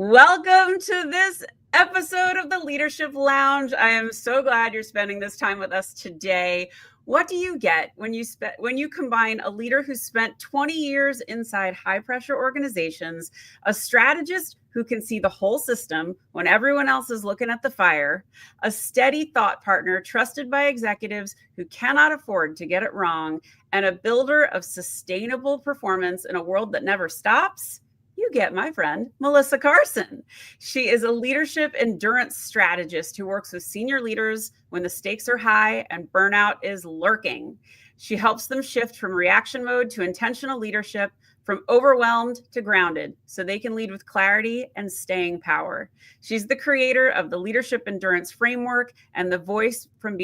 Welcome to this episode of the Leadership Lounge. I am so glad you're spending this time with us today. What do you get when you combine a leader who spent 20 years inside high-pressure organizations, a strategist who can see the whole system when everyone else is looking at the fire, a steady thought partner trusted by executives who cannot afford to get it wrong, and a builder of sustainable performance in a world that never stops? You get my friend, Melissa Carson. She is a leadership endurance strategist who works with senior leaders when the stakes are high and burnout is lurking. She helps them shift from reaction mode to intentional leadership, from overwhelmed to grounded, so they can lead with clarity and staying power. She's the creator of the Leadership Endurance Framework and the voice from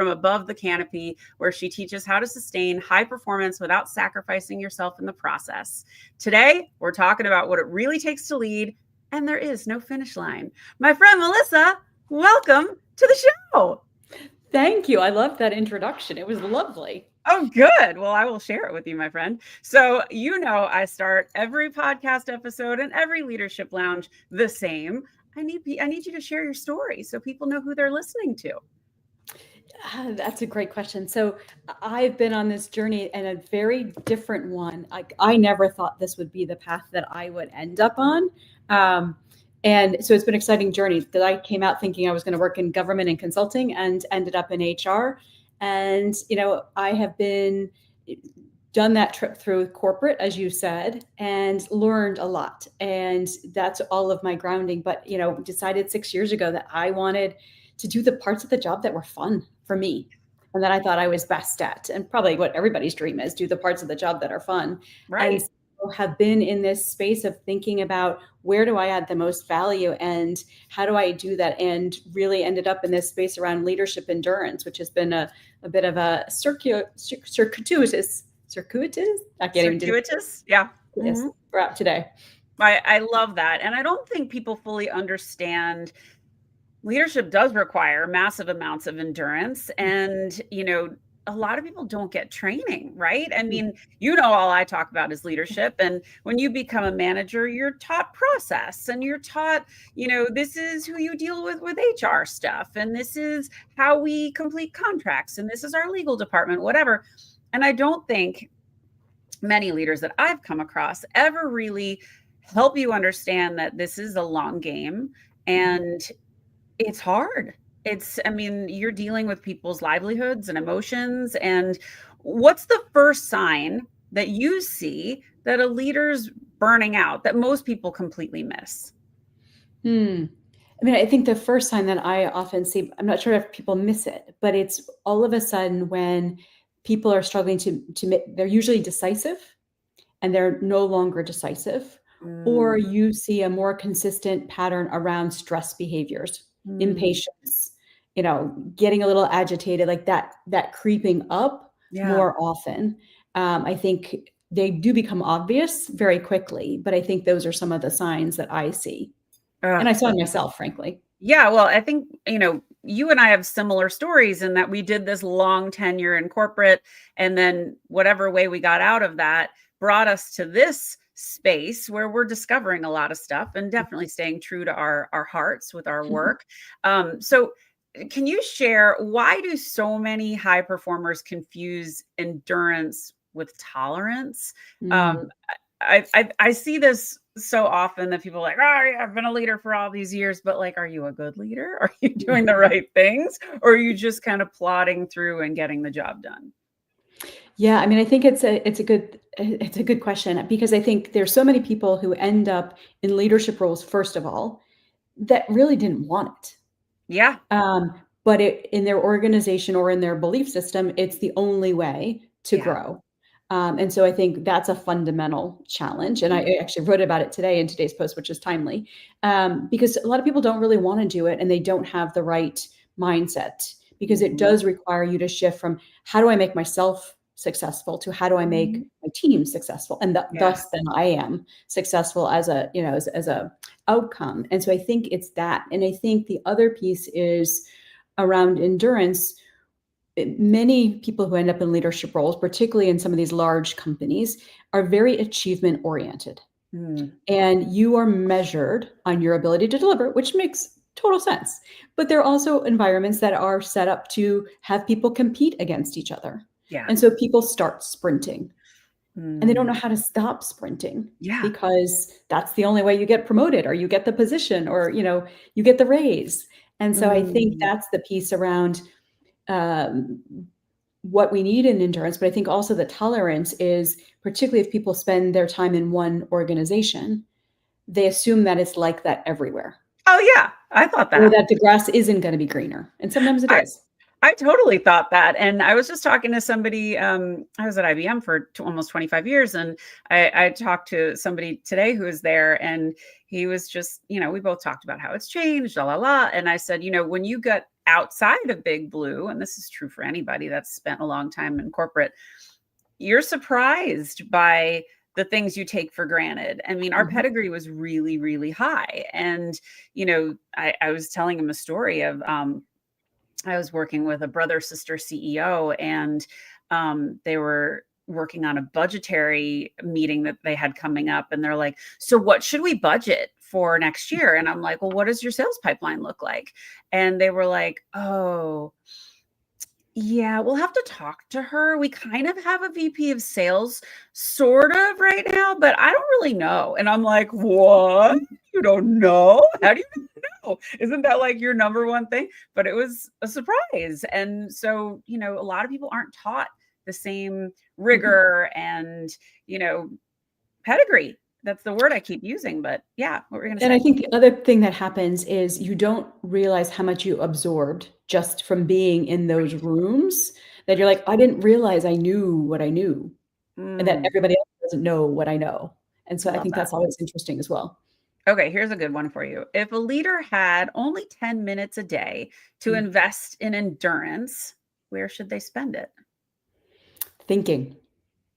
above the canopy, where she teaches how to sustain high performance without sacrificing yourself in the process. Today, we're talking about what it really takes to lead, and there is no finish line. My friend Melissa, welcome to the show. Thank you. I love that introduction. It was lovely. Oh, good. Well, I will share it with you, my friend. So, I start every podcast episode and every leadership lounge the same. I need you to share your story so people know who they're listening to. That's a great question. So I've been on this journey and a very different one. I never thought this would be the path that I would end up on. And so it's been an exciting journey that I came out thinking I was going to work in government and consulting and ended up in HR. And, I have done that trip through corporate, as you said, and learned a lot. And that's all of my grounding. But, decided 6 years ago that I wanted to do the parts of the job that were fun for me and that I thought I was best at. And probably what everybody's dream is, do the parts of the job that are fun. Right. And so have been in this space of thinking about where do I add the most value and how do I do that, and really ended up in this space around leadership endurance, which has been a bit of a circuitous. I can't even do it. Yeah. Yes, we're out today. I love that. And I don't think people fully understand leadership does require massive amounts of endurance. And, a lot of people don't get training, right? I mean, all I talk about is leadership. And when you become a manager, you're taught process and you're taught, this is who you deal with HR stuff. And this is how we complete contracts. And this is our legal department, whatever. And I don't think many leaders that I've come across ever really help you understand that this is a long game and it's hard. You're dealing with people's livelihoods and emotions. And what's the first sign that you see that a leader's burning out that most people completely miss? I think the first sign that I often see, I'm not sure if people miss it, but it's all of a sudden when people are struggling they're usually decisive and they're no longer decisive, or you see a more consistent pattern around stress behaviors, impatience, getting a little agitated, like that creeping up more often. I think they do become obvious very quickly, but I think those are some of the signs that I see. And I saw it myself, frankly. Yeah, well, I think, you and I have similar stories in that we did this long tenure in corporate, and then whatever way we got out of that brought us to this space where we're discovering a lot of stuff and definitely staying true to our hearts with our work. So can you share, why do so many high performers confuse endurance with tolerance? I see this so often that people are like, I've been a leader for all these years, but are you a good leader? Are you doing the right things? Or are you just kind of plodding through and getting the job done? Yeah, I think it's a good question, because I think there's so many people who end up in leadership roles, first of all, that really didn't want it. Yeah. But in their organization or in their belief system, it's the only way to grow. And so I think that's a fundamental challenge. And I actually wrote about it today in today's post, which is timely, because a lot of people don't really want to do it and they don't have the right mindset, because it does require you to shift from how do I make myself successful to how do I make my team successful, and thus then I am successful as a outcome. And so I think it's that. And I think the other piece is around endurance. Many people who end up in leadership roles, particularly in some of these large companies, are very achievement oriented. Mm. And you are measured on your ability to deliver, which makes total sense. But there are also environments that are set up to have people compete against each other. Yeah. And so people start sprinting and they don't know Mm. how to stop sprinting Yeah. because that's the only way you get promoted or you get the position or, you get the raise. And so I think Mm. that's the piece around um, what we need in endurance. But I think also the tolerance is, particularly if people spend their time in one organization, they assume that it's like that everywhere, Oh yeah, I thought or that. that the grass isn't going to be greener. And sometimes it I is. I totally thought that, and I was just talking to somebody, I was at IBM for almost 25 years, and I talked to somebody today who was there, and he was just, we both talked about how it's changed, la, la, la, and I said, when you get outside of Big Blue, and this is true for anybody that's spent a long time in corporate, you're surprised by the things you take for granted. I mean, our Mhm. pedigree was really, really high, and, I was telling him a story of, I was working with a brother sister CEO, and they were working on a budgetary meeting that they had coming up. And they're like, so what should we budget for next year? And I'm like, well, what does your sales pipeline look like? And they were like, oh, yeah, we'll have to talk to her. We kind of have a VP of sales sort of right now, but I don't really know. And I'm like, what? You don't know? How do you know? Isn't that like your number one thing? But it was a surprise. And so, a lot of people aren't taught the same Mhm. rigor and, you know, pedigree. That's the word I keep using. But yeah, what were you going to And I say? think the other thing that happens is you don't realize how much you absorbed just from being in those Right. rooms, that you're like, I didn't realize I knew what I knew and that Mm, everybody else doesn't know what I know. And so I love think that. that's always interesting as well. Okay, here's a good one for you. If a leader had only 10 minutes a day to Mm. invest in endurance, where should they spend it? Thinking.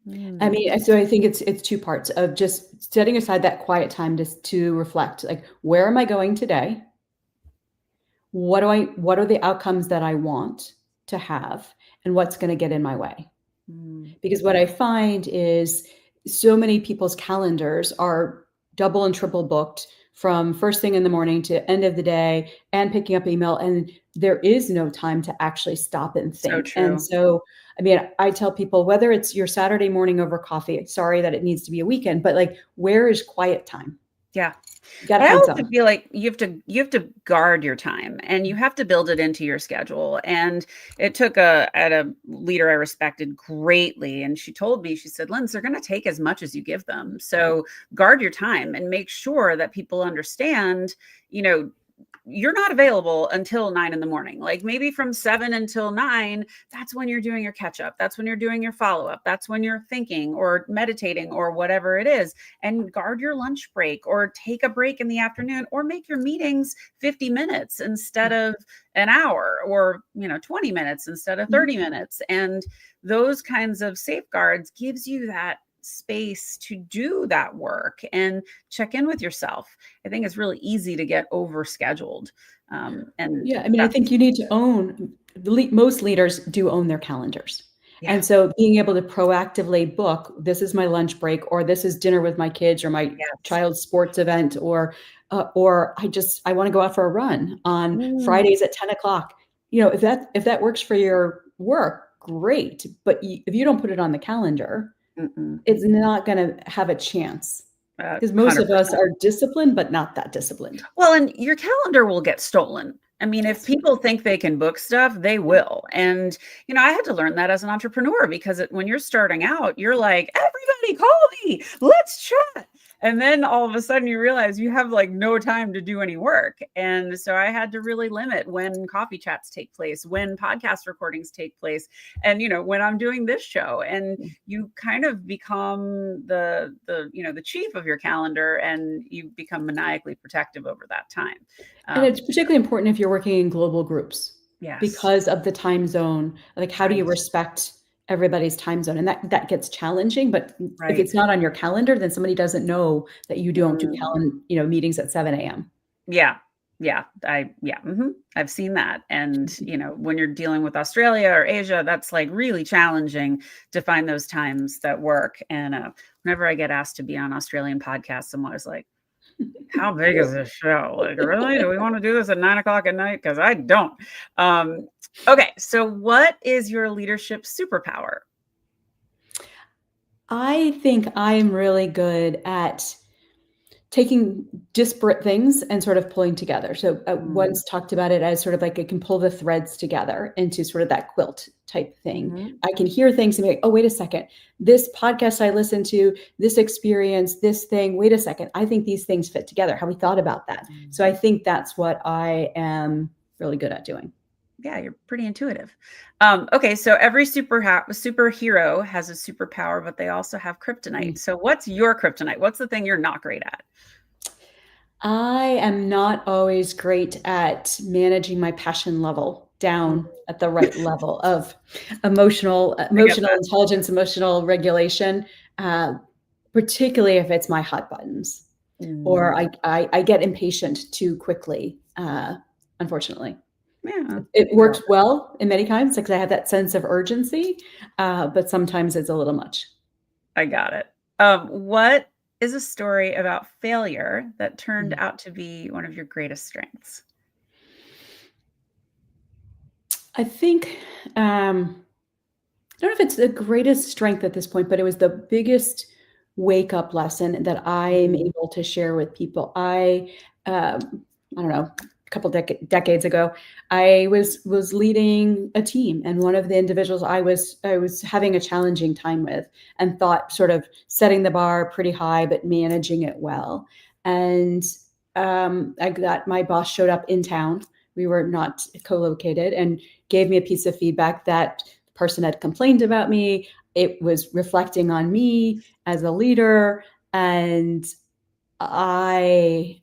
I Mm, mean, so I think it's two parts of just setting aside that quiet time to reflect, like, where am I going today? What are the outcomes that I want to have, and what's gonna get in my way? mm, Because what I find is so many people's calendars are double and triple booked from first thing in the morning to end of the day and picking up email, and there is no time to actually stop and so think. And true. so, I mean, I tell people, whether it's your Saturday morning over coffee, sorry that it needs to be a weekend, but like, where is quiet time? Yeah. You got to I find also some. feel like you have to guard your time, and you have to build it into your schedule. And it took a leader I respected greatly, and she told me, she said, Linz, they're going to take as much as you give them. So guard your time and make sure that people understand, you know, you're not available until 9 in the morning. Like maybe from 7 until 9, that's when you're doing your catch up. That's when you're doing your follow up. That's when you're thinking or meditating or whatever it is. And guard your lunch break or take a break in the afternoon or make your meetings 50 minutes instead of an hour, or 20 minutes instead of Mhm. 30 minutes. And those kinds of safeguards gives you that space to do that work and check in with yourself. I think it's really easy to get overscheduled. And Yeah, I mean, I that's, think you need to own most leaders do own their calendars. yeah, And so being able to proactively book, this is my lunch break, or this is dinner with my kids, or my yes. child's sports event, or I want to go out for a run on Mm, Fridays at 10 o'clock. If that works for your work, great. But if you don't put it on the calendar, mm-mm. it's not going to have a chance because most of us 100%. are disciplined, but not that disciplined. Well, and your calendar will get stolen. I mean, if Yes. people think they can book stuff, they will. And, I had to learn that as an entrepreneur because when you're starting out, you're like, everybody call me, let's chat. And then all of a sudden you realize you have like no time to do any work. And so I had to really limit when coffee chats take place, when podcast recordings take place, and, when I'm doing this show. And you kind of become the chief of your calendar, and you become maniacally protective over that time. And it's um, particularly important if you're working in global groups yes. because of the time zone. Like, how do you Right. respect everybody's time zone? And that gets challenging. But if Right. it's not on your calendar, then somebody doesn't know that you don't do Mm, meetings at 7 a.m. yeah. Yeah, I've seen that. And, when you're dealing with Australia or Asia, that's like really challenging to find those times that work. And whenever I get asked to be on Australian podcasts, I'm always like, how big is this show? Like, really? Do we want to do this at 9:00 at night? Because I don't. Okay, so what is your leadership superpower? I think I'm really good at taking disparate things and sort of pulling together. So I once talked about it as sort of like I can pull the threads together into sort of that quilt type thing. Mhm. I can hear things and be like, oh, wait a second. This podcast I listened to, this experience, this thing, wait a second. I think these things fit together. Have we thought about that? So I think that's what I am really good at doing. Yeah, you're pretty intuitive. Okay, so every superhero has a superpower, but they also have kryptonite. So what's your kryptonite? What's the thing you're not great at? I am not always great at managing my passion level down at the right level of emotional I get that. intelligence, emotional regulation, particularly if it's my hot buttons, or Mm, I get impatient too quickly, unfortunately. yeah, It works well in many times because I have that sense of urgency, but sometimes it's a little much. I got it. What is a story about failure that turned Mm. out to be one of your greatest strengths? I think, I don't know if it's the greatest strength at this point, but it was the biggest wake up lesson that I'm Mm, able to share with people. I don't know, a couple decades ago, I was leading a team, and one of the individuals I was having a challenging time with, and thought sort of setting the bar pretty high, but managing it well. And I got my boss showed up in town. We were not co-located, and gave me a piece of feedback that the person had complained about me. It was reflecting on me as a leader, and I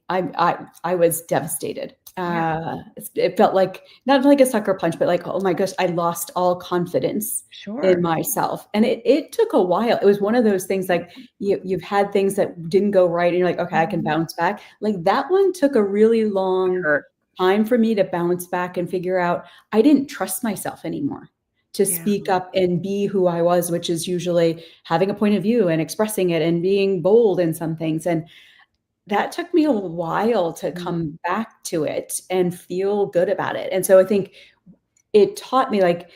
was devastated. yeah, It felt like not like a sucker punch, but like, oh my gosh, I lost all confidence in sure. myself. And it took a while. It was one of those things like you've had things that didn't go right, and you're like, okay, I can Mhm. bounce back. Like that one took a really It long hurt. time for me to bounce back and figure out I didn't trust myself anymore to Yeah. speak up and be who I was, which is usually having a point of view and expressing it and being bold in some things. And that took me a while to Mm, come back to it and feel good about it. And so I think it taught me, like,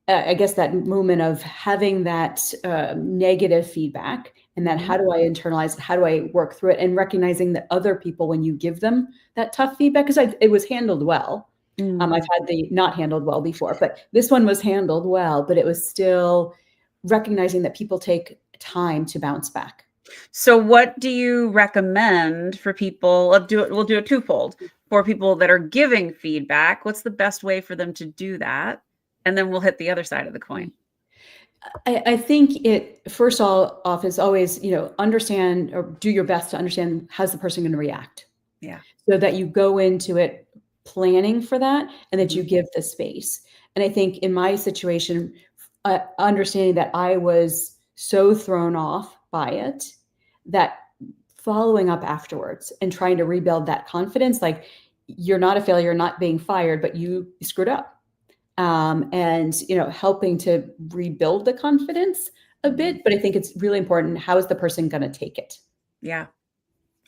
I guess that moment of having that negative feedback, and then mhm. how do I internalize it? How do I work through it? And recognizing that other people, when you give them that tough feedback, because it was handled well. I've Mm. had the not handled well before, but this one was handled well, but it was still recognizing that people take time to bounce back. So what do you recommend for people? We'll do it twofold. For people that are giving feedback, what's the best way for them to do that? And then we'll hit the other side of the coin. I think it first off is always, understand or do your best to understand how's the person going to react, Yeah. so that you go into it planning for that and that you Mhm. give the space. And I think in my situation, understanding that I was so thrown off by it, that following up afterwards and trying to rebuild that confidence, like, you're not a failure, you're not being fired, but you screwed up, and helping to rebuild the confidence a Mm. bit. But I think it's really important, how is the person going to take it? Yeah.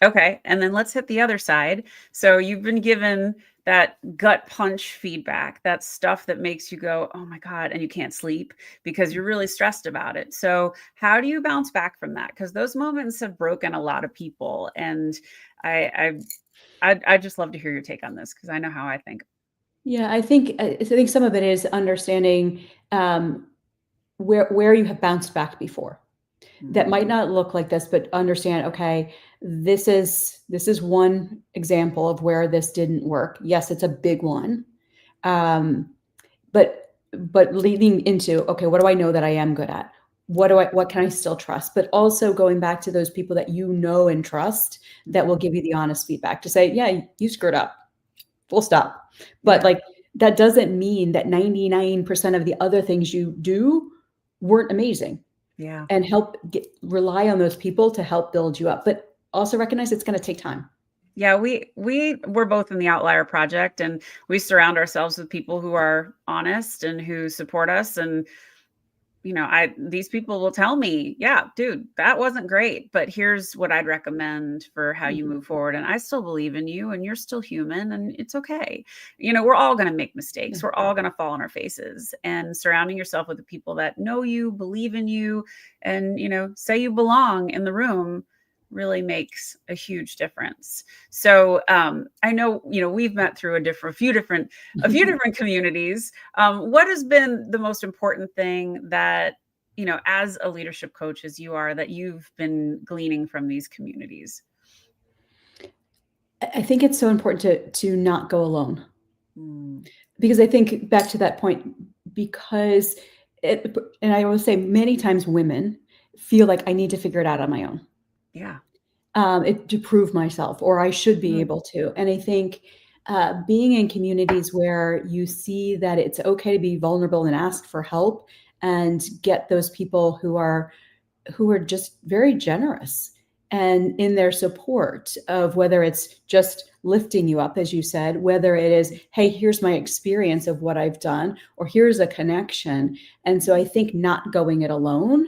Okay. And then let's hit the other side. So you've been given that gut punch feedback, that stuff that makes you go, oh my God, and you can't sleep because you're really stressed about it. So how do you bounce back from that? Because those moments have broken a lot of people. And I I just love to hear your take on this because I know how I think. Yeah, I think some of it is understanding, where you have bounced back before. That Mm, might not look like this, but understand, okay, this is one example of where this didn't work. Yes, it's a big one. Um, but leading into, okay, what do I know that I am good at? What can I still trust? But also going back to those people that you know and trust, that will mhm. give you the honest feedback to say, yeah, you screwed up. Full stop. But, Yeah. like, that doesn't mean that 99% of the other things you do weren't amazing, Yeah. and rely on those people to help build you up. But also recognize it's going to take time. Yeah, we're both in the Outlier Project, and we surround ourselves with people who are honest and who support us. And these people will tell me, yeah, dude, that wasn't great, but here's what I'd recommend for how you move forward. And I still believe in you, and you're still human, and it's okay. We're all going to make mistakes. Yeah. We're all going to fall on our faces, and surrounding yourself with the people that know you, believe in you, and, say you belong in the room really makes a huge difference. So I know, we've met through a few different communities. What has been the most important thing that, as a leadership coach as you are, that you've been gleaning from these communities? I think it's so important to not go alone. Mm, Because I think back to that point, because and I always say many times women feel like I need to figure it out on my own. yeah. To prove myself, or I should be Mm, able to. And I think being in communities where you see that it's okay to be vulnerable and ask for help, and get those people who are just very generous and in their support of, whether it's just lifting you up, as you said, whether it is, hey, here's my experience of what I've done, or here's a connection. And so I think not going it alone,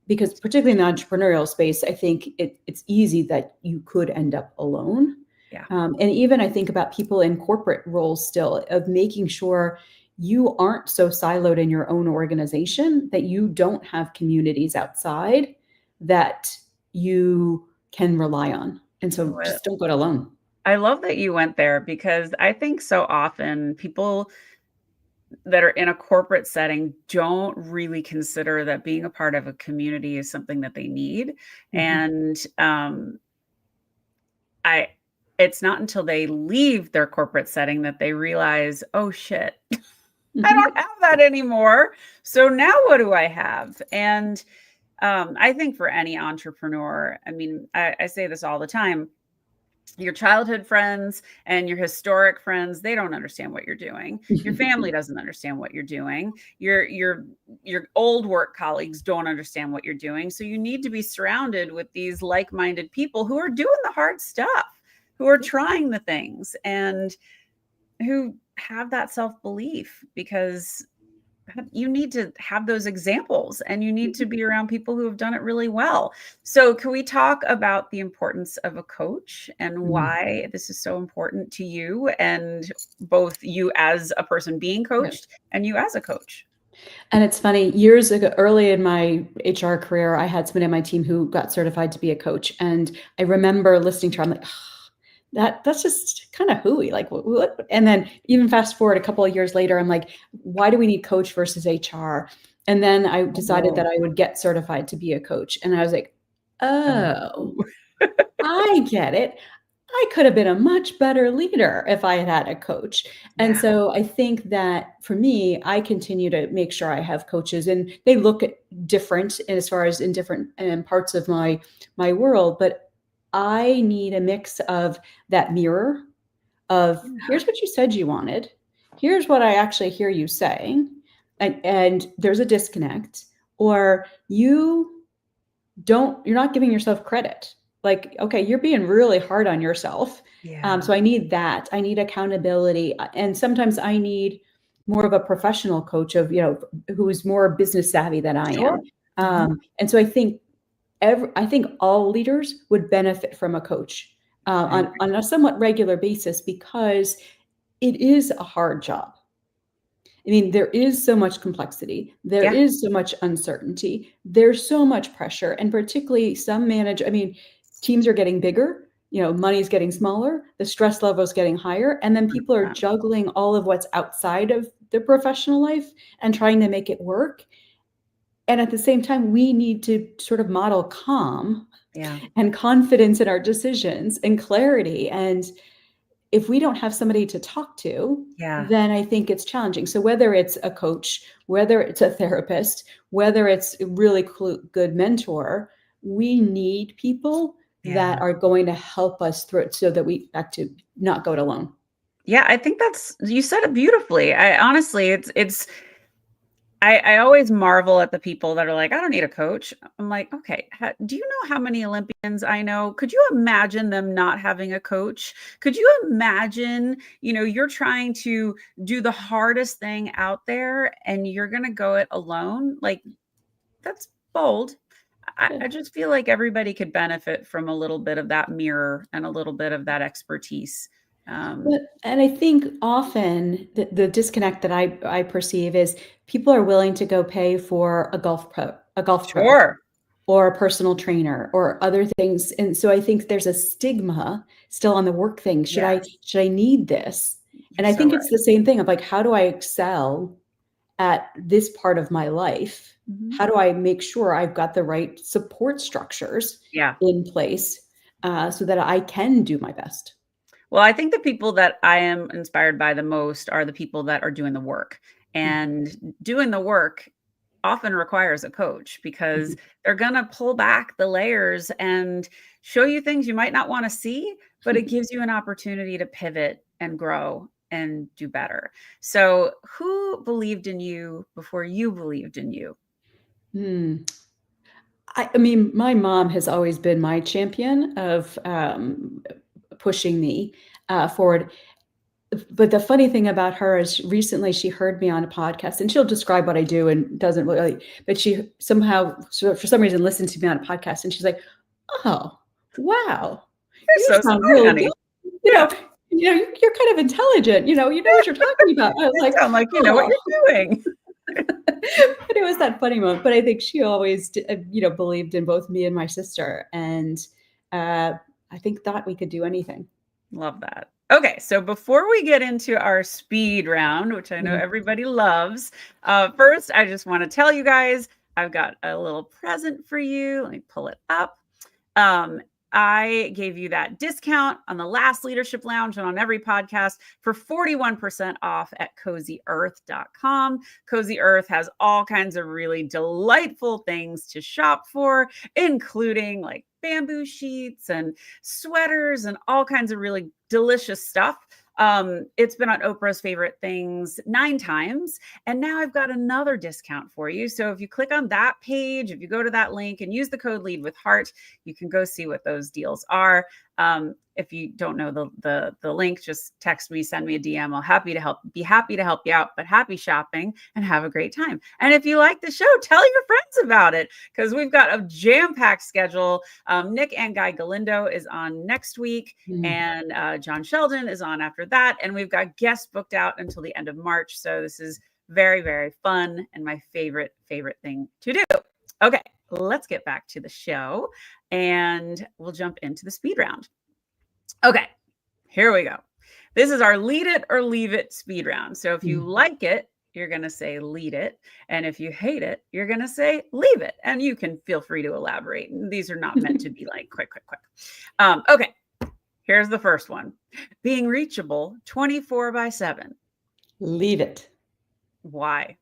because particularly in the entrepreneurial space, I think it's easy that you could end up alone. yeah. And even I think about people in corporate roles still, of making sure you aren't so siloed in your own organization that you don't have communities outside that you can rely on. And so just don't go it alone. I love that you went there, because I think so often people that are in a corporate setting don't really consider that being a part of a community is something that they need. Mhm. And I it's not until they leave their corporate setting that they realize, oh shit, I Mhm. don't have that anymore. So now what do I have? And I think for any entrepreneur, I mean, I say this all the time. Your childhood friends and your historic friends, they don't understand what you're doing. Your family doesn't understand what you're doing. Your old work colleagues don't understand what you're doing. So you need to be surrounded with these like-minded people who are doing the hard stuff, who are trying the things, and who have that self-belief, because you need to have those examples, and you need to be around people who have done it really well. So can we talk about the importance of a coach and Mm. why this is so important to you, and both you as a person being Yeah. coached and you as a coach? And it's funny, years ago, early in my HR career, I had somebody on my team who got certified to be a coach. And I remember listening to her, I'm like, that's just kind of hooey. Like, what? And then even fast forward a couple of years later, I'm like, why do we need coach versus HR? And then I decided that I would get certified to be a coach. And I was like, oh, I get it. I could have been a much better leader if I had had a coach. And Yeah. so I think that for me, I continue to make sure I have coaches, and they look at different as far as in different parts of my world. But I need a mix of that mirror of, here's what you said you wanted. Here's what I actually hear you saying. And there's a disconnect, or you're not giving yourself credit. Like, okay, you're being really hard on yourself. Yeah. So I need that. I need accountability. And sometimes I need more of a professional coach who is more business savvy than I Sure. am. And so I think all leaders would benefit from a coach on a somewhat regular basis, because it is a hard job. I mean, there is so much complexity. There Yeah. is so much uncertainty. There's so much pressure. And particularly teams are getting bigger, money's getting smaller, the stress level is getting higher. And then people are juggling all of what's outside of their professional life and trying to make it work. And at the same time, we need to sort of model calm and confidence in our decisions and clarity. And if we don't have somebody to talk to, then I think it's challenging. So whether it's a coach, whether it's a therapist, whether it's a really good mentor, we need people that are going to help us through it, so that we have to not go it alone. Yeah, I think you said it beautifully. I honestly, it's I always marvel at the people that are like, I don't need a coach. I'm like, okay, do you know how many Olympians I know? Could you imagine them not having a coach? Could you imagine, you're trying to do the hardest thing out there and you're going to go it alone? Like, that's bold. I just feel like everybody could benefit from a little bit of that mirror and a little bit of that expertise. And I think often the disconnect that I perceive is people are willing to go pay for a golf pro, Sure. or a personal trainer or other things. And so I think there's a stigma still on the work thing. Should I need this? And I think it's the same thing of like, how do I excel at this part of my life? How do I make sure I've got the right support structures in place so that I can do my best? Well, I think the people that I am inspired by the most are the people that are doing the work. And doing the work often requires a coach because they're going to pull back the layers and show you things you might not want to see, but it gives you an opportunity to pivot and grow and do better. So who believed in you before you believed in you? I mean, my mom has always been my champion of pushing me forward. But the funny thing about her is recently she heard me on a podcast, and she'll describe what I do and doesn't really, but she somehow, for some reason, listened to me on a podcast, and she's like, "Oh, wow, you so sound smart, really honey. good. You're kind of intelligent. You know what you're talking about." I was like, sound like you know what you're doing. But it was that funny moment. But I think she always, believed in both me and my sister, and I think thought we could do anything. Love that. Okay, so before we get into our speed round, which I know everybody loves, first, I just want to tell you guys, I've got a little present for you. Let me pull it up. I gave you that discount on the last Leadership Lounge and on every podcast for 41% off at cozyearth.com. Cozy Earth has all kinds of really delightful things to shop for, including like bamboo sheets and sweaters and all kinds of really delicious stuff. It's been on Oprah's Favorite Things 9 times. And now I've got another discount for you. So if you click on that page, if you go to that link and use the code Lead with Heart, you can go see what those deals are. If you don't know the link, just text me, send me a DM. Be happy to help you out, but happy shopping and have a great time. And if you like the show, tell your friends about it because we've got a jam-packed schedule. Nick and Guy Galindo is on next week and John Sheldon is on after that. And we've got guests booked out until the end of March. So this is very, very fun and my favorite thing to do. Okay, let's get back to the show and we'll jump into the speed round. Okay, here we go. This is our lead it or leave it speed round. So if you like it, you're going to say lead it. And if you hate it, you're going to say leave it. And you can feel free to elaborate. These are not meant to be like quick. Okay, here's the first one. Being reachable 24/7. Leave it. Why?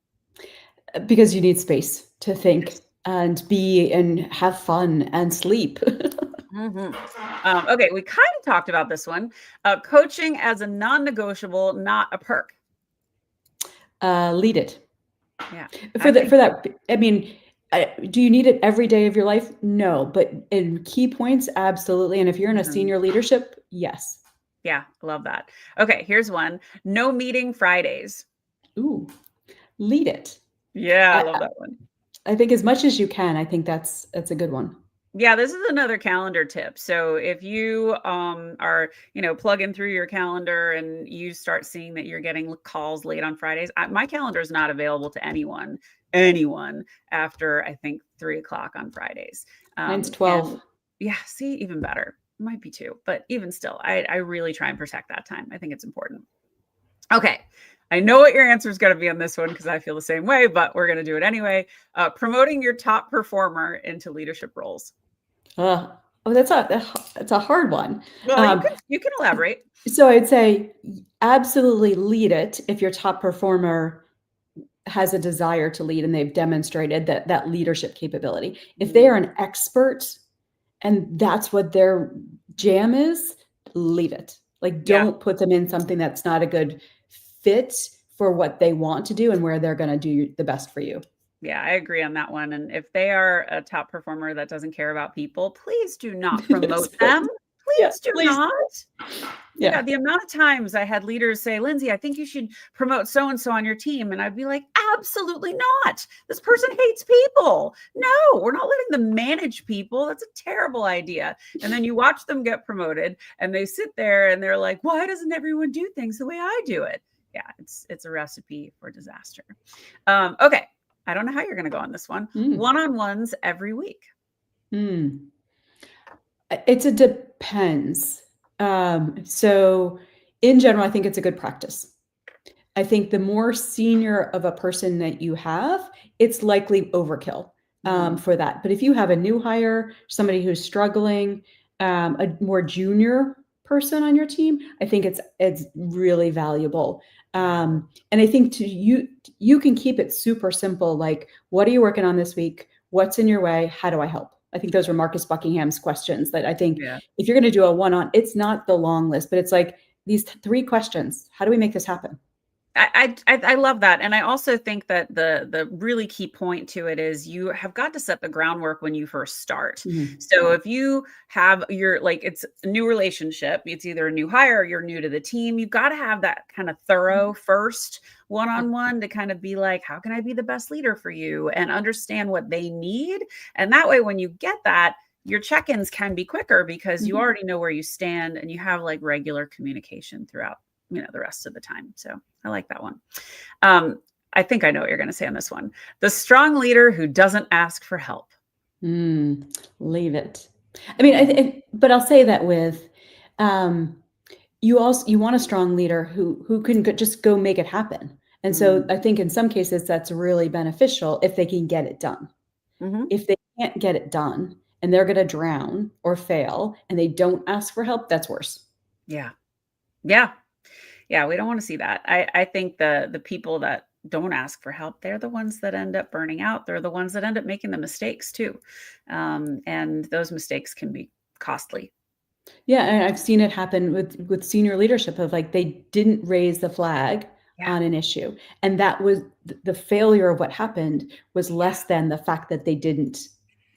Because you need space to think and be and have fun and sleep. Okay, we kind of talked about this one. Coaching as a non-negotiable, not a perk. Lead it. Yeah. For that, I mean, do you need it every day of your life? No, but in key points, absolutely. And if you're in a senior leadership, yes. Yeah, I love that. Okay, here's one. No meeting Fridays. Ooh, lead it. Yeah, I love that one. I think as much as you can, I think that's a good one. Yeah, this is another calendar tip. So if you are, plugging through your calendar and you start seeing that you're getting calls late on Fridays, my calendar is not available to anyone after I think 3:00 on Fridays. Mine's 12. Yeah, see, even better. Might be 2, but even still, I really try and protect that time. I think it's important. Okay. I know what your answer is going to be on this one because I feel the same way, but we're going to do it anyway. Promoting your top performer into leadership roles. That's a hard one. Well, you can elaborate. So I'd say absolutely lead it if your top performer has a desire to lead and they've demonstrated that leadership capability. If they are an expert and that's what their jam is, leave it. Like, don't put them in something that's not a good fit for what they want to do and where they're going to do the best for you. Yeah, I agree on that one. And if they are a top performer that doesn't care about people, please do not promote them. Please do not. Yeah, the amount of times I had leaders say, Lyndsay, I think you should promote so-and-so on your team. And I'd be like, absolutely not. This person hates people. No, we're not letting them manage people. That's a terrible idea. And then you watch them get promoted and they sit there and they're like, why doesn't everyone do things the way I do it? Yeah, it's a recipe for disaster. Okay. I don't know how you're going to go on this one. One-on-ones every week. It depends. So in general, I think it's a good practice. I think the more senior of a person that you have, it's likely overkill for that. But if you have a new hire, somebody who's struggling, a more junior person on your team, I think it's really valuable. And I think you can keep it super simple. Like, what are you working on this week? What's in your way? How do I help? I think those were Marcus Buckingham's questions that I think if you're going to do a one-on, it's not the long list, but it's like these 3 questions. How do we make this happen? I love that. And I also think that the really key point to it is you have got to set the groundwork when you first start. So if you have it's a new relationship, it's either a new hire or you're new to the team, you've got to have that kind of thorough first one-on-one to kind of be like, how can I be the best leader for you and understand what they need? And that way, when you get that, your check-ins can be quicker because you already know where you stand and you have like regular communication throughout the rest of the time. So I like that one. I think I know what you're going to say on this one. The strong leader who doesn't ask for help. Leave it. I mean, but I'll say that with, you want a strong leader who can just go make it happen. And so I think in some cases that's really beneficial if they can get it done. If they can't get it done and they're going to drown or fail and they don't ask for help, that's worse. Yeah, we don't want to see that. I think the people that don't ask for help, they're the ones that end up burning out. They're the ones that end up making the mistakes too. And those mistakes can be costly. Yeah. And I've seen it happen with senior leadership of like, they didn't raise the flag on an issue. And that was the failure of what happened was less than the fact that they didn't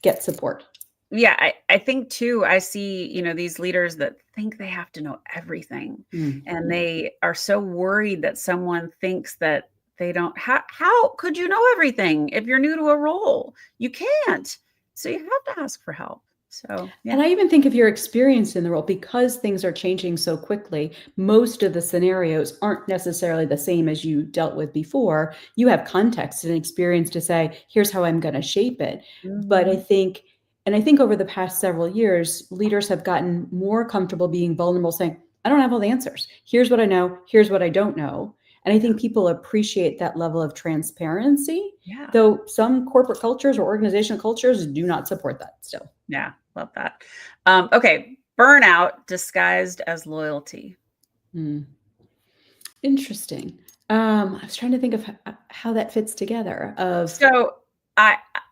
get support. Yeah, I think too, I see, these leaders that think they have to know everything and they are so worried that someone thinks that they don't. How could you know everything if you're new to a role? You can't. So you have to ask for help. So, And I even think if you're experienced in the role, because things are changing so quickly, most of the scenarios aren't necessarily the same as you dealt with before. You have context and experience to say, here's how I'm going to shape it. But I think over the past several years, leaders have gotten more comfortable being vulnerable, saying, I don't have all the answers. Here's what I know. Here's what I don't know. And I think people appreciate that level of transparency, though some corporate cultures or organizational cultures do not support that still. Yeah, love that. Okay, burnout disguised as loyalty. Interesting. I was trying to think of how that fits together. So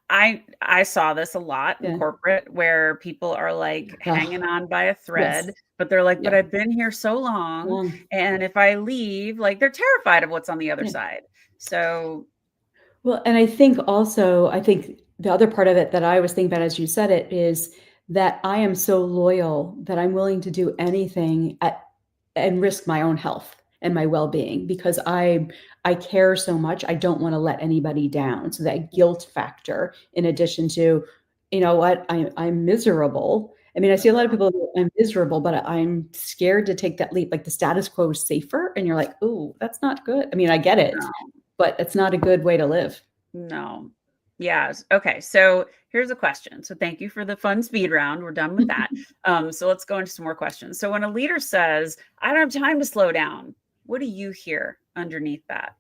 I saw this a lot in corporate where people are like hanging on by a thread, but they're like, but I've been here so long. And if I leave, like they're terrified of what's on the other side. So. Well, and I think the other part of it that I was thinking about as you said it is that I am so loyal that I'm willing to do anything and risk my own health and my well-being because I care so much. I don't want to let anybody down. So that guilt factor, in addition to, you know what, I'm miserable. I mean, I see a lot of people who I'm miserable, but I'm scared to take that leap. Like the status quo is safer. And you're like, oh, that's not good. I mean, I get it, but it's not a good way to live. No. Yeah. Okay. So here's a question. So thank you for the fun speed round. We're done with that. So let's go into some more questions. So when a leader says, I don't have time to slow down, what do you hear underneath that?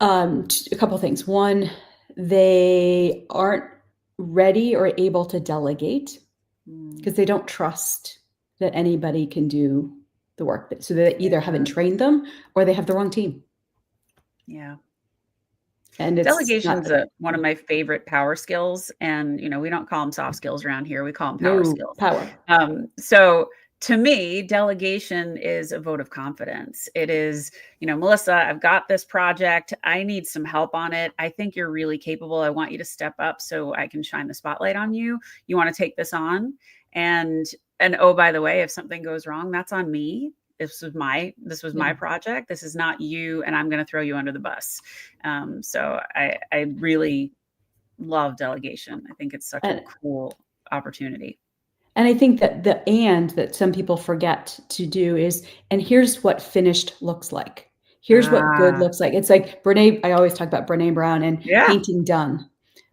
A couple of things. One, they aren't ready or able to delegate because they don't trust that anybody can do the work. So they either haven't trained them or they have the wrong team. Yeah. And delegation is one of my favorite power skills. And, we don't call them soft skills around here. We call them power skills. Power. So to me, delegation is a vote of confidence. It is, Melissa, I've got this project. I need some help on it. I think you're really capable. I want you to step up so I can shine the spotlight on you. You want to take this on? And oh, by the way, if something goes wrong, that's on me. This was my project. This is not you, and I'm going to throw you under the bus. So I really love delegation. I think it's such a cool opportunity. And I think that that some people forget to do is, and here's what finished looks like. Here's what good looks like. It's like I always talk about Brene Brown and painting done,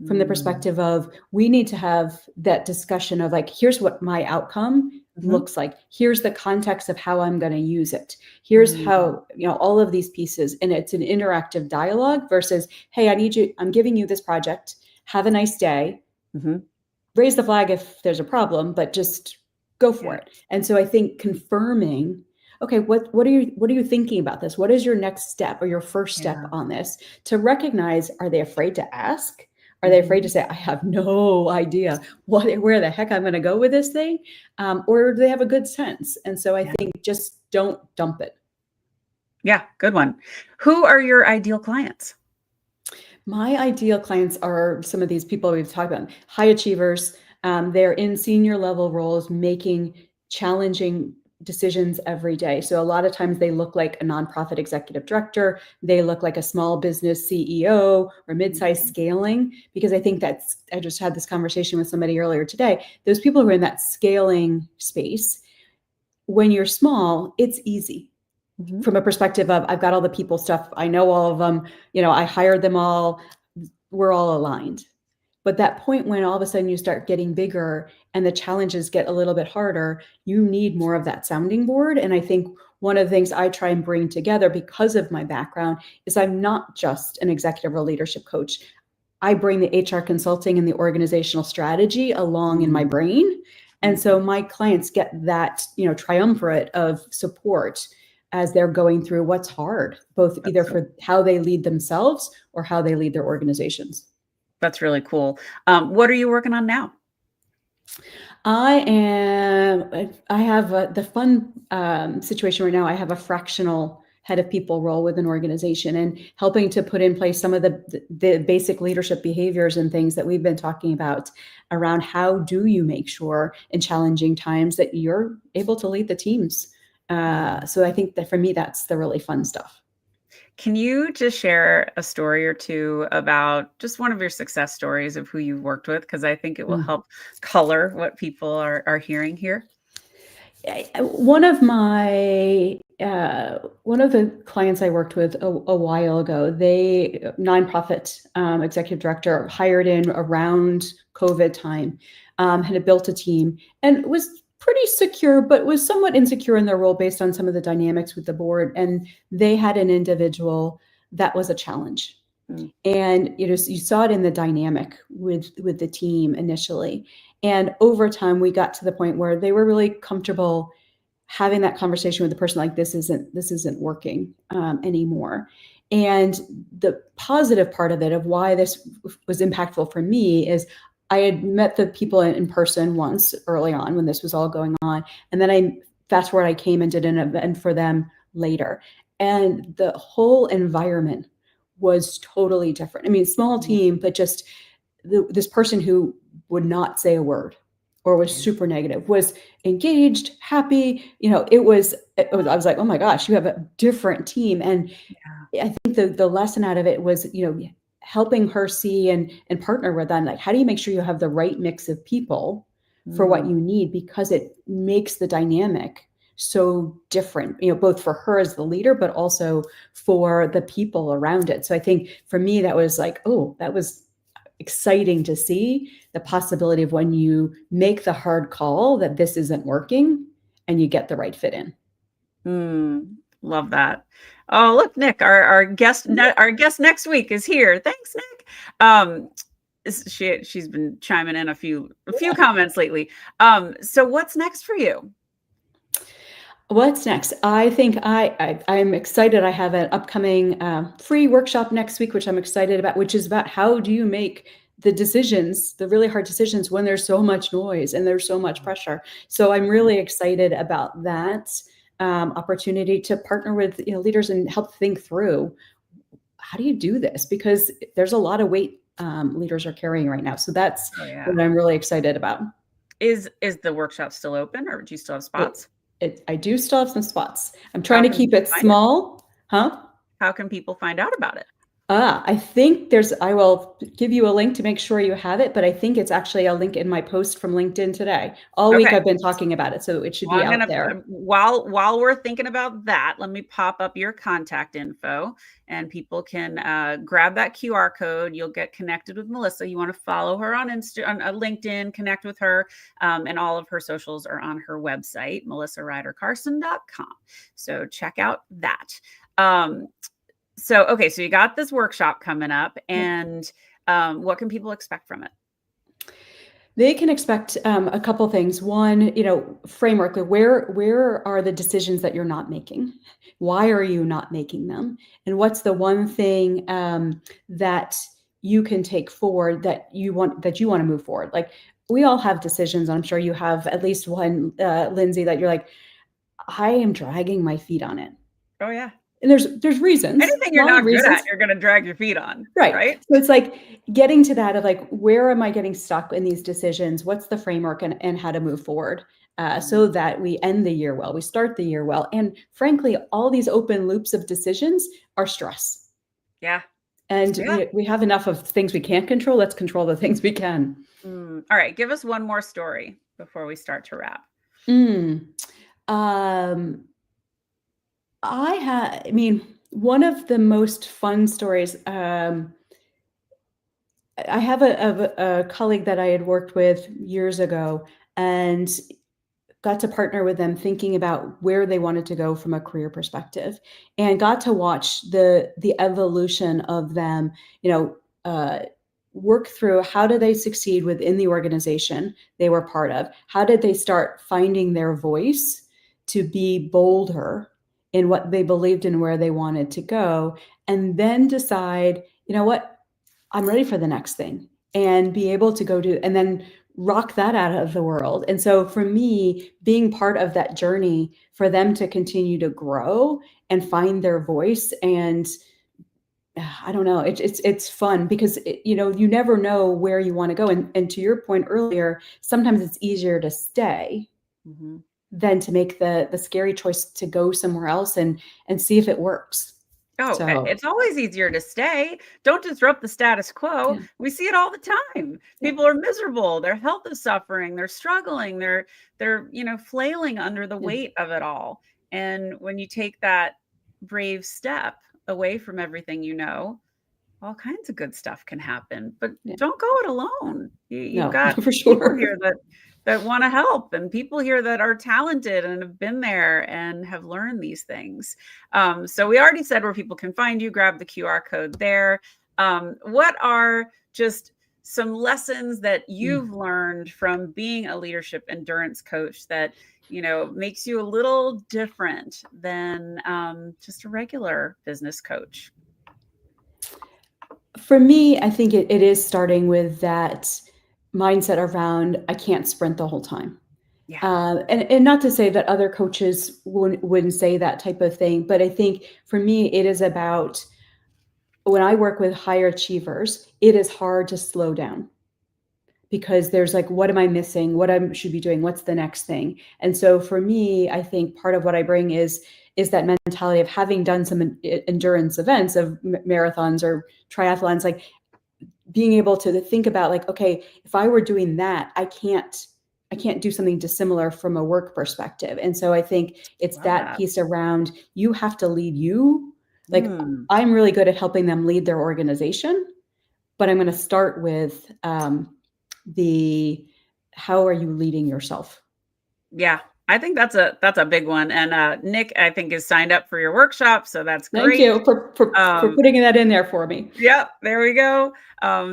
from the perspective of, we need to have that discussion of like, here's what my outcome looks like. Here's the context of how I'm going to use it. Here's how, all of these pieces. And it's an interactive dialogue versus, hey, I'm giving you this project. Have a nice day. Raise the flag if there's a problem, but just go for it. And so I think confirming, okay, what are you thinking about this? What is your next step or your first step on this? To recognize, are they afraid to ask? Are they afraid to say, I have no idea where the heck I'm going to go with this thing? Or do they have a good sense? And so I think just don't dump it. Yeah, good one. Who are your ideal clients? My ideal clients are some of these people we've talked about, high achievers. They're in senior level roles, making challenging decisions every day. So a lot of times they look like a nonprofit executive director. They look like a small business CEO or mid-sized scaling, because I think I just had this conversation with somebody earlier today. Those people who are in that scaling space, when you're small, it's easy. From a perspective of, I've got all the people stuff. I know all of them, I hired them all. We're all aligned. But that point when all of a sudden you start getting bigger and the challenges get a little bit harder, you need more of that sounding board. And I think one of the things I try and bring together because of my background is I'm not just an executive or leadership coach. I bring the HR consulting and the organizational strategy along in my brain. And so my clients get that, triumvirate of support as they're going through what's hard, both either for how they lead themselves or how they lead their organizations. That's really cool. What are you working on now? I have the fun situation right now. I have a fractional head of people role with an organization and helping to put in place some of the basic leadership behaviors and things that we've been talking about around how do you make sure in challenging times that you're able to lead the teams. So I think that for me, that's the really fun stuff. Can you just share a story or two about just one of your success stories of who you've worked with? Because I think it will help color what people are hearing here. One of the clients I worked with a while ago, nonprofit executive director, hired in around COVID time, had built a team and was pretty secure, but was somewhat insecure in their role based on some of the dynamics with the board. And they had an individual that was a challenge. And you saw it in the dynamic with the team initially. And over time, we got to the point where they were really comfortable having that conversation with the person, like, this isn't working anymore. And the positive part of it, of why this was impactful for me, is I had met the people in person once early on when this was all going on. And then I came and did an event for them later. And the whole environment was totally different. I mean, small team, but just this person who would not say a word or was super negative was engaged, happy. I was like, oh my gosh, you have a different team. And I think the lesson out of it was, helping her see and partner with them. Like, how do you make sure you have the right mix of people for what you need? Because it makes the dynamic so different, both for her as the leader, but also for the people around it. So I think for me, that was like, oh, that was exciting to see the possibility of when you make the hard call that this isn't working and you get the right fit in. Love that. Oh, look, Nick, our guest next week is here. Thanks, Nick. She's been chiming in a few comments lately. So what's next for you? What's next? I think I'm excited. I have an upcoming free workshop next week, which I'm excited about, which is about how do you make the decisions, the really hard decisions when there's so much noise and there's so much pressure. So I'm really excited about that opportunity to partner with leaders and help think through, how do you do this? Because there's a lot of weight leaders are carrying right now. So that's what I'm really excited about. Is the workshop still open, or do you still have spots? I do still have some spots. I'm trying to keep it small. Huh? How can people find out about it? I think I will give you a link to make sure you have it, but I think it's actually a link in my post from LinkedIn today. All week I've been talking about it, so it should be out there. While we're thinking about that, let me pop up your contact info, and people can grab that QR code. You'll get connected with Melissa. You want to follow her on LinkedIn, connect with her, and all of her socials are on her website, melissaridercarson.com. So check out that. So you got this workshop coming up, and what can people expect from it? They can expect a couple things. One, framework. Where are the decisions that you're not making? Why are you not making them? And what's the one thing that you can take forward that you want to move forward? Like, we all have decisions. I'm sure you have at least one, Lyndsay, that you're like, I am dragging my feet on it. Oh yeah. And there's reasons. Anything you're not good at, you're going to drag your feet on. Right. So it's like getting to that of like, where am I getting stuck in these decisions? What's the framework and how to move forward so that we end the year well, we start the year well. And frankly, all these open loops of decisions are stress. Yeah. And we have enough of things we can't control. Let's control the things we can. All right. Give us one more story before we start to wrap. One of the most fun stories, I have a colleague that I had worked with years ago and got to partner with them thinking about where they wanted to go from a career perspective, and got to watch the evolution of them, work through how do they succeed within the organization they were part of? How did they start finding their voice to be bolder in what they believed in, where they wanted to go, and then decide, what, I'm ready for the next thing, and be able to go do, and then rock that out of the world. And so for me, being part of that journey for them to continue to grow and find their voice, and I don't know, it's fun because you never know where you want to go. And to your point earlier, sometimes it's easier to stay than to make the scary choice to go somewhere else and see if it works. It's always easier to stay. Don't disrupt the status quo. Yeah. We see it all the time. People are miserable. Their health is suffering. They're struggling. They're flailing under the weight of it all. And when you take that brave step away from everything, all kinds of good stuff can happen. But don't go it alone. You've got for sure people here that want to help, and people here that are talented and have been there and have learned these things. So we already said where people can find you. Grab the QR code there. What are just some lessons that you've learned from being a leadership endurance coach that makes you a little different than just a regular business coach? For me, I think it is starting with that mindset around, I can't sprint the whole time. Yeah. And not to say that other coaches wouldn't say that type of thing, but I think for me, it is about, when I work with higher achievers, it is hard to slow down because there's like, what am I missing? What I should be doing? What's the next thing? And so for me, I think part of what I bring is that mentality of having done some endurance events of marathons or triathlons, like being able to think about like, okay, if I were doing that, I can't do something dissimilar from a work perspective. And so I think it's that piece around, you have to lead you. Like I'm really good at helping them lead their organization, but I'm going to start with how are you leading yourself? Yeah. I think that's a big one. And Nick, I think, is signed up for your workshop. So that's great. Thank you for putting that in there for me. Yep, there we go.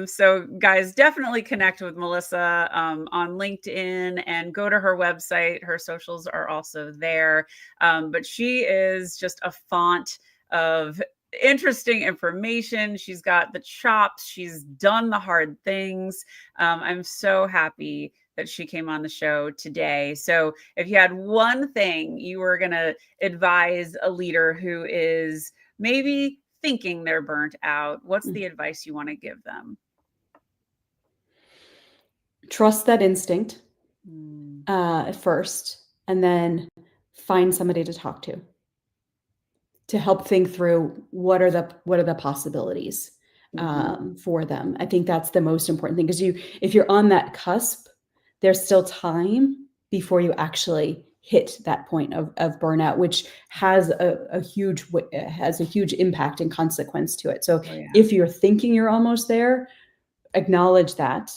So guys, definitely connect with Melissa on LinkedIn and go to her website. Her socials are also there. But she is just a font of interesting information. She's got the chops. She's done the hard things. I'm so happy that she came on the show today. So if you had one thing you were going to advise a leader who is maybe thinking they're burnt out, what's the advice you want to give them? Trust that instinct first, and then find somebody to talk to help think through what are the possibilities for them. I think that's the most important thing, because if you're on that cusp, there's still time before you actually hit that point of burnout, which has a huge impact and consequence to it. So if you're thinking you're almost there, acknowledge that,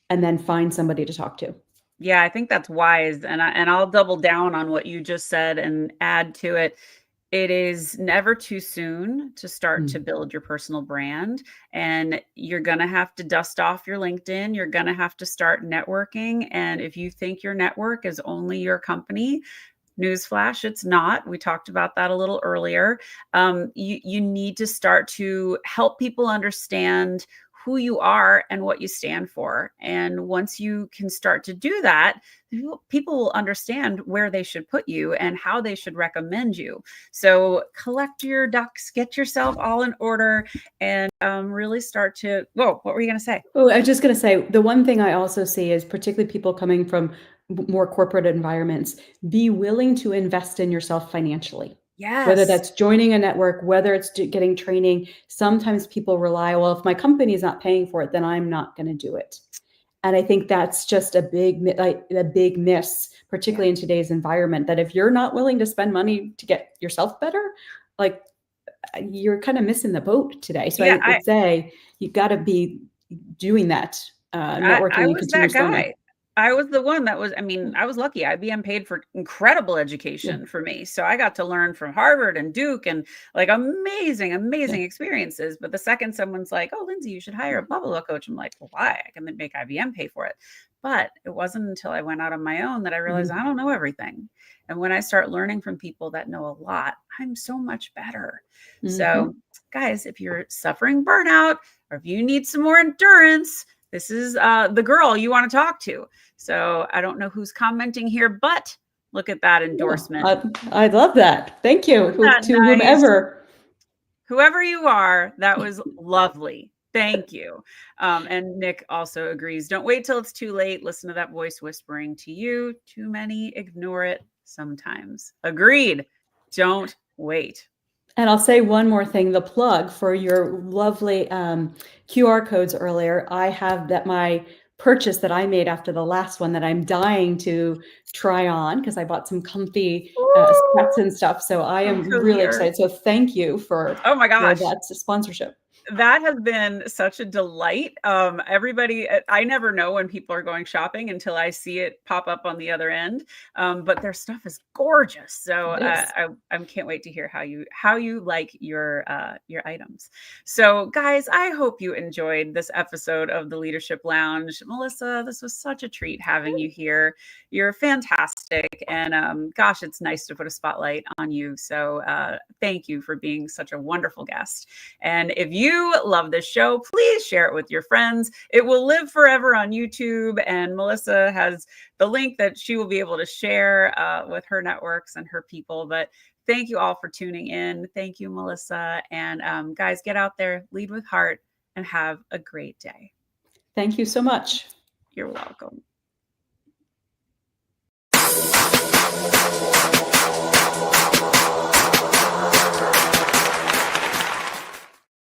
and then find somebody to talk to. Yeah, I think that's wise. And I'll double down on what you just said and add to it. It is never too soon to start to build your personal brand, and you're going to have to dust off your LinkedIn. You're going to have to start networking. And if you think your network is only your company, newsflash, it's not. We talked about that a little earlier. You need to start to help people understand who you are and what you stand for. And once you can start to do that, people will understand where they should put you and how they should recommend you. So collect your ducks, get yourself all in order, and really start to, whoa, what were you going to say? Oh, I was just going to say, the one thing I also see is, particularly people coming from more corporate environments, be willing to invest in yourself financially. Yes. Whether that's joining a network, whether it's getting training. Sometimes people rely, well, if my company is not paying for it, then I'm not going to do it. And I think that's just a big miss, particularly in today's environment, that if you're not willing to spend money to get yourself better, like, you're kind of missing the boat today. So I would say you've got to be doing that networking. I was that guy. I was the one that was, I was lucky. IBM paid for incredible education for me. So I got to learn from Harvard and Duke and like amazing experiences. But the second someone's like, oh, Lyndsay, you should hire a blah, blah, blah coach. I'm like, well, why? I can make IBM pay for it. But it wasn't until I went out on my own that I realized I don't know everything. And when I start learning from people that know a lot, I'm so much better. So guys, if you're suffering burnout, or if you need some more endurance, this is the girl you want to talk to. So I don't know who's commenting here, but look at that endorsement. I love that. Thank you to whoever you are. That was lovely. Thank you. And Nick also agrees. Don't wait till it's too late. Listen to that voice whispering to you. Too many ignore it sometimes. Agreed. Don't wait. And I'll say one more thing, the plug for your lovely QR codes earlier. I have my purchase that I made after the last one that I'm dying to try on, because I bought some comfy sweats and stuff. So I am really excited. So thank you for that sponsorship. That has been such a delight. Everybody, I never know when people are going shopping until I see it pop up on the other end. But their stuff is gorgeous. So I can't wait to hear how you like your items. So guys, I hope you enjoyed this episode of the Leadership Lounge. Melissa, this was such a treat having you here. You're fantastic. And gosh, it's nice to put a spotlight on you. So thank you for being such a wonderful guest. And if you love this show, please share it with your friends. It will live forever on YouTube, and Melissa has the link that she will be able to share with her networks and her people. But thank you all for tuning in. Thank you, Melissa. And guys, get out there, lead with heart, and have a great day. Thank you so much. You're welcome.